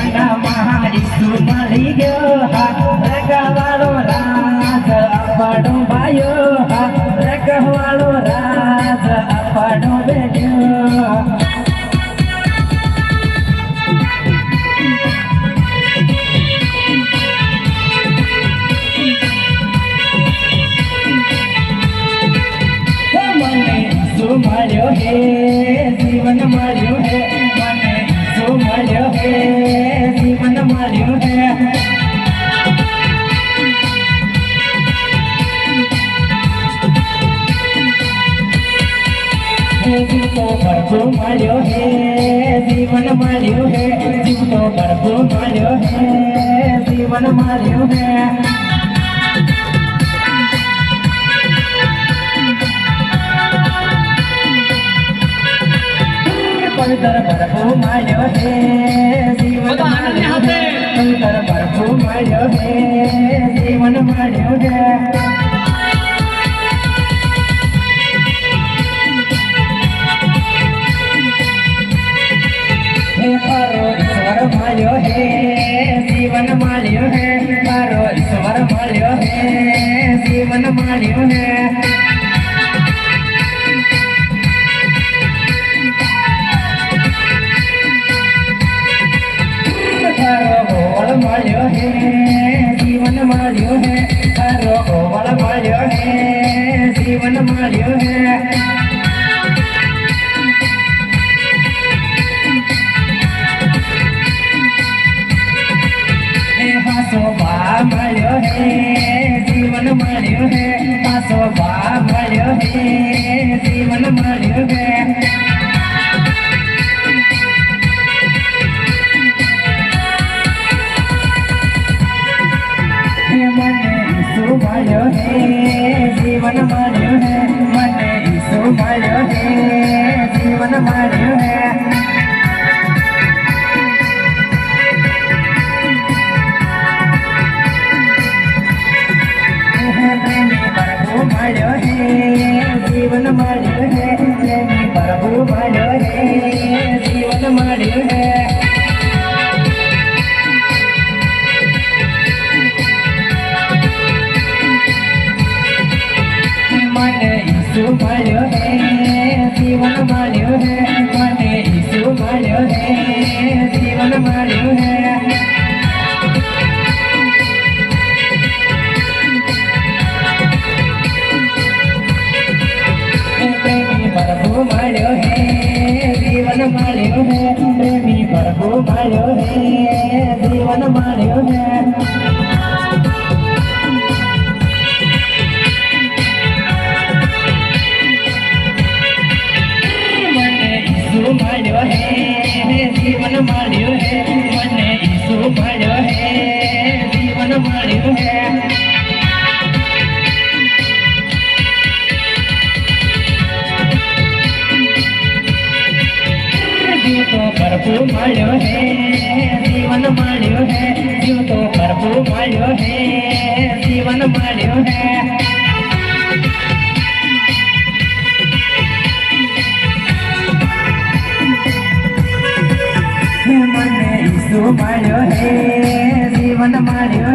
ઈસુ મળી ગયો રગવાળો રાજ આપણો ભાયો રગવાળો રાજ આપણો બેઠ્યો મળ્યો હે જીવન મળ્યું હે મને શું મળ્યો હે જીવન મળ્યું હે જીવ તો ભરપૂર મળ્યો હે જીવન મળ્યું હે જીવ તો ભરપૂર મળ્યો હે જીવન મળ્યું હે પવિત્ર ભરપૂર મળ્યો હે જીવન મળ્યો હે પવિત્ર ભરપૂર મળ્યો હે જીવન મળ્યો હે તારો ઈશ્વર મળ્યો હે જીવન મળ્યો હે તારો ઈશ્વર મળ્યો હે જીવન મળ્યો હે મળ્યો હે જીવન મળ્યો હે તારો ગોવળ મળ્યો હે જીવન મળ્યો હે હાસો બા મળ્યો હે જીવન મળ્યો હે હાસો બા મળ્યો હે જીવન મળ્યો હે મળ્યો હે જીવન મળ્યો હે મને ઈસુ મળ્યો હે જીવન મળ્યો હે પ્રેમી પ્રભુ મળ્યો હે જીવન મળ્યો હે પ્રેમી પ્રભુ મળ્યો હે જીવન મળ્યો હે ઈસુ મળ્યો હે જીવન મળ્યો હે મને ઈસુ મળ્યો હે જીવન મળ્યો હે પ્રેમી પ્રભુ મળ્યો હે જીવન મળ્યો હે પ્રેમી પ્રભુ મળ્યો હે જીવન મળ્યો હે મળ્યો હે જીવન મળ્યો હે મને ઈસુ મળ્યો હે જીવન મળ્યો હે જીવ તો ભરપૂર મળ્યો હે જીવન મળ્યો હે જીવ તો ભરપૂર મળ્યો હે જીવન મળ્યો હે મને ઈસુ મળ્યો હે જીવન મળ્યો